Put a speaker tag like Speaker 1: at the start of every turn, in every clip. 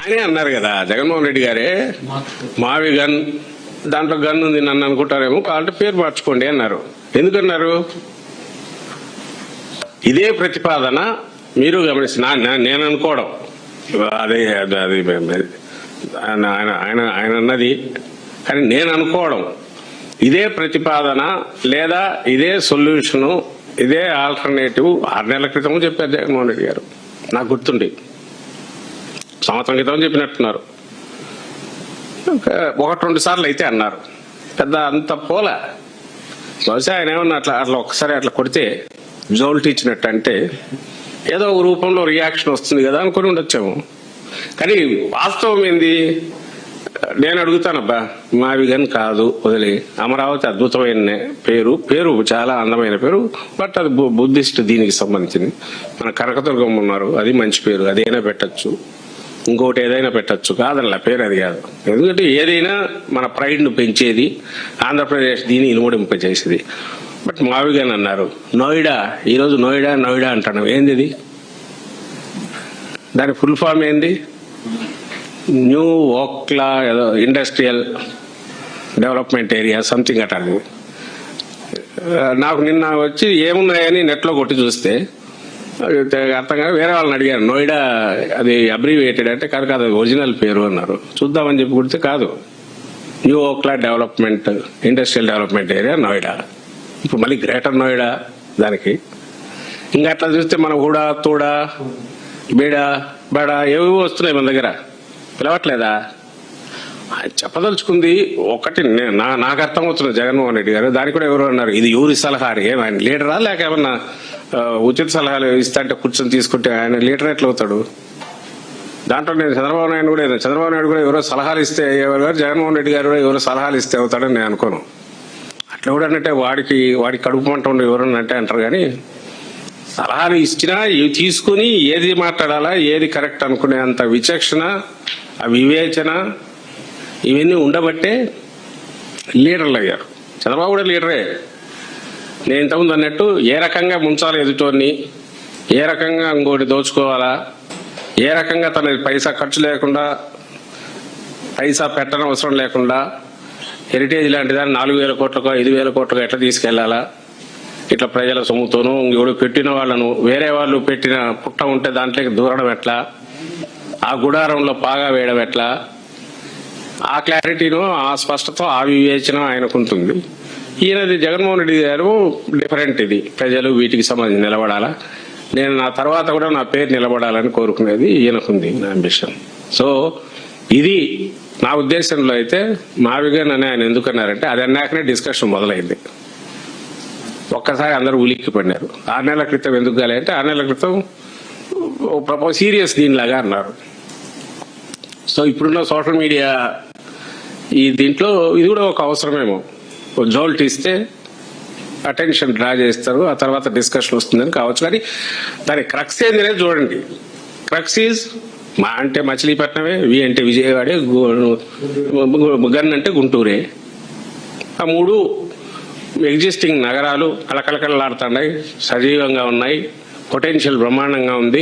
Speaker 1: ఆయనే అన్నారు కదా జగన్మోహన్ రెడ్డి గారే, మావి గన్, దాంట్లో గన్ ఉంది నన్ను అనుకుంటారేమో, కావాలంటే పేరు మార్చుకోండి అన్నారు. ఎందుకన్నారు? ఇదే ప్రతిపాదన మీరు గమనించి నేను అనుకోవడం, అదే అది ఆయన అన్నది, కానీ నేను అనుకోవడం ఇదే ప్రతిపాదన లేదా ఇదే సొల్యూషను, ఇదే ఆల్టర్నేటివ్ 6 నెలల క్రితం చెప్పారు జగన్మోహన్ రెడ్డి గారు. నాకు గుర్తుండి సంవత్సరం క్రితం చెప్పినట్టున్నారు. 1-2 సార్లు అయితే అన్నారు, పెద్ద అంత పోలా. బహుశా ఆయన ఏమన్నా అట్లా ఒక్కసారి అట్లా కొడితే జోల్ట్ ఇచ్చినట్టు అంటే ఏదో ఒక రూపంలో రియాక్షన్ వస్తుంది కదా అనుకుని ఉండొచ్చాము. కానీ వాస్తవం ఏంది? నేను అడుగుతానబ్బా, మావి గన్ కాదు, వదిలి. అమరావతి అద్భుతమైన పేరు చాలా అందమైన పేరు, బట్ అది బుద్ధిస్ట్ దీనికి సంబంధించింది. మన కనకదుర్గం ఉన్నారు, అది మంచి పేరు, అదైనా పెట్టచ్చు, ఇంకోటి ఏదైనా పెట్టచ్చు, కాదనలా, పేరు అది కాదు. ఎందుకంటే ఏదైనా మన ప్రైడ్ను పెంచేది, ఆంధ్రప్రదేశ్ దీన్ని ఇనుమడింపజేసేది. బట్ మావి గన్ అన్నారు. నోయిడా, ఈరోజు నోయిడా అంటాను, ఏంది ఇది? దాని ఫుల్ ఫామ్ ఏంది? న్యూ ఓక్లా ఏదో ఇండస్ట్రియల్ డెవలప్మెంట్ ఏరియా సంథింగ్ అటాలి. నాకు నిన్న వచ్చి ఏమున్నాయని నెట్లో కొట్టి చూస్తే అర్థం కాదు. వేరే వాళ్ళని అడిగాను, నోయిడా అది అబ్రివేటెడ్ అంటే కాదు అది ఒరిజినల్ పేరు అన్నారు. చూద్దామని చెప్పి కుడితే కాదు, new Okhla development industrial development area Noida. ఇప్పుడు మళ్ళీ గ్రేటర్ నోయిడా దానికి. ఇంకా అట్లా చూస్తే మన కూడా తూడా బీడా బడా ఏవేవో వస్తున్నాయి మన దగ్గర, పిలవట్లేదా? చెప్పదలుచుకుంది ఒకటి, నాకు అర్థమవుతుంది జగన్మోహన్ రెడ్డి గారు. దానికి కూడా ఎవరు అన్నారు, ఇది ఎవరి సలహా? ఆయన లీడరా లేక ఏమన్నా ఉచిత సలహాలు ఇస్తా అంటే కూర్చొని తీసుకుంటే ఆయన లీడర్ ఎట్లా అవుతాడు? దాంట్లో నేను చంద్రబాబు నాయుడు కూడా ఎవరో సలహాలు ఇస్తే ఎవరు గారు, జగన్మోహన్ రెడ్డి గారు కూడా ఎవరో సలహాలు ఇస్తే అవుతాడని నేను అనుకోను. అట్లా కూడా అంటే వాడికి కడుపు మంట ఉండి ఎవరన్నా అంటే అంటారు. కానీ సలహాలు ఇచ్చినా ఇవి తీసుకుని ఏది మాట్లాడాలా, ఏది కరెక్ట్ అనుకునే అంత విచక్షణ, ఆ వివేచన ఇవన్నీ ఉండబట్టే లీడర్లు అయ్యారు. చంద్రబాబు కూడా లీడరే. నేను ఇంతకుముందు అన్నట్టు ఏ రకంగా ముంచాలి ఎదుటోని, ఏ రకంగా ఇంకోటి దోచుకోవాలా, ఏ రకంగా తన పైసా ఖర్చు లేకుండా, పైసా పెట్టడం అవసరం లేకుండా హెరిటేజ్ లాంటి దాన్ని 4,000 కోట్లకో 5,000 కోట్లకో ఎట్లా తీసుకెళ్లాలా, ఇట్లా ప్రజల సొమ్ముతోనూ ఇంకోడు పెట్టిన వాళ్ళను వేరే వాళ్ళు పెట్టిన పుట్ట ఉంటే దాంట్లోకి దూరడం ఎట్లా, ఆ గుడారంలో పాగా వేయడం ఎట్లా, ఆ క్లారిటీను, ఆ స్పష్టత, ఆ వివేచన ఆయనకుంటుంది. ఈయనది జగన్మోహన్ రెడ్డి గారు డిఫరెంట్. ఇది ప్రజలు వీటికి సంబంధించి నిలబడాలా, నేను నా తర్వాత కూడా నా పేరు నిలబడాలని కోరుకునేది ఈయనకుంది, నా అంబిషన్. సో ఇది నా ఉద్దేశంలో అయితే మావిగన్ అని ఆయన ఎందుకన్నారంటే అది అన్నాకనే డిస్కషన్ మొదలైంది. ఒక్కసారి అందరూ ఉలిక్కి పడినారు. 6 నెలల క్రితం ఎందుకు కాలే అంటే 6 నెలల క్రితం సీరియస్ దీనిలాగా అన్నారు. సో ఇప్పుడున్న సోషల్ మీడియా ఈ దీంట్లో ఇది కూడా ఒక అవసరమేమో. జోల్ట్ ఇస్తే అటెన్షన్ డ్రా చేస్తారు, ఆ తర్వాత డిస్కషన్ వస్తుందని కావచ్చు. కానీ దాని క్రక్స్ ఏంటనేది చూడండి. క్రక్స్ ఈజ్ మా అంటే మచిలీపట్నమే, వి అంటే విజయవాడే, గన్ అంటే గుంటూరే. ఆ 3 ఎగ్జిస్టింగ్ నగరాలు కలకలకలాడుతున్నాయి, సజీవంగా ఉన్నాయి, పొటెన్షియల్ బ్రహ్మాండంగా ఉంది,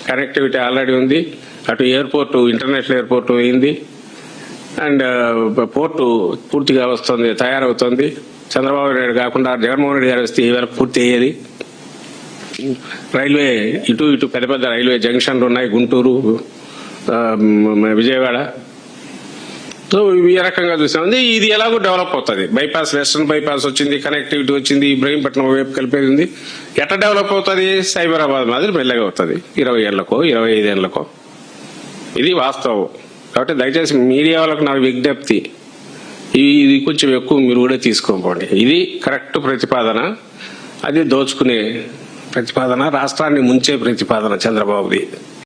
Speaker 1: కనెక్టివిటీ ఆల్రెడీ ఉంది. అటు ఎయిర్పోర్టు, ఇంటర్నేషనల్ ఎయిర్పోర్టు అయింది, అండ్ పోర్టు పూర్తిగా వస్తుంది, తయారవుతుంది. చంద్రబాబు నాయుడు కాకుండా జగన్మోహన్ రెడ్డి గారు వస్తే ఈవేళ పూర్తి అయ్యేది. రైల్వే ఇటు పెద్ద రైల్వే జంక్షన్లు ఉన్నాయి, గుంటూరు, విజయవాడ. సో ఈ రకంగా చూసామంది. ఇది ఎలాగో డెవలప్ అవుతుంది. బైపాస్, వెస్టర్న్ బైపాస్ వచ్చింది, కనెక్టివిటీ వచ్చింది, ఇబ్రహీంపట్నం వైపు కలిపేది ఉంది. ఎట్లా డెవలప్ అవుతుంది? సైబరాబాద్ మాదిరి మెల్లగా అవుతుంది, 20 ఏళ్లకో 25 ఏళ్లకో. ఇది వాస్తవం. కాబట్టి దయచేసి మీడియా వాళ్ళకు నా విజ్ఞప్తి, ఇది కొంచెం ఎక్కువ మీరు కూడా తీసుకోకపోండి. ఇది కరెక్ట్ ప్రతిపాదన, అది దోచుకునే ప్రతిపాదన, రాష్ట్రాన్ని ముంచే ప్రతిపాదన చంద్రబాబుది.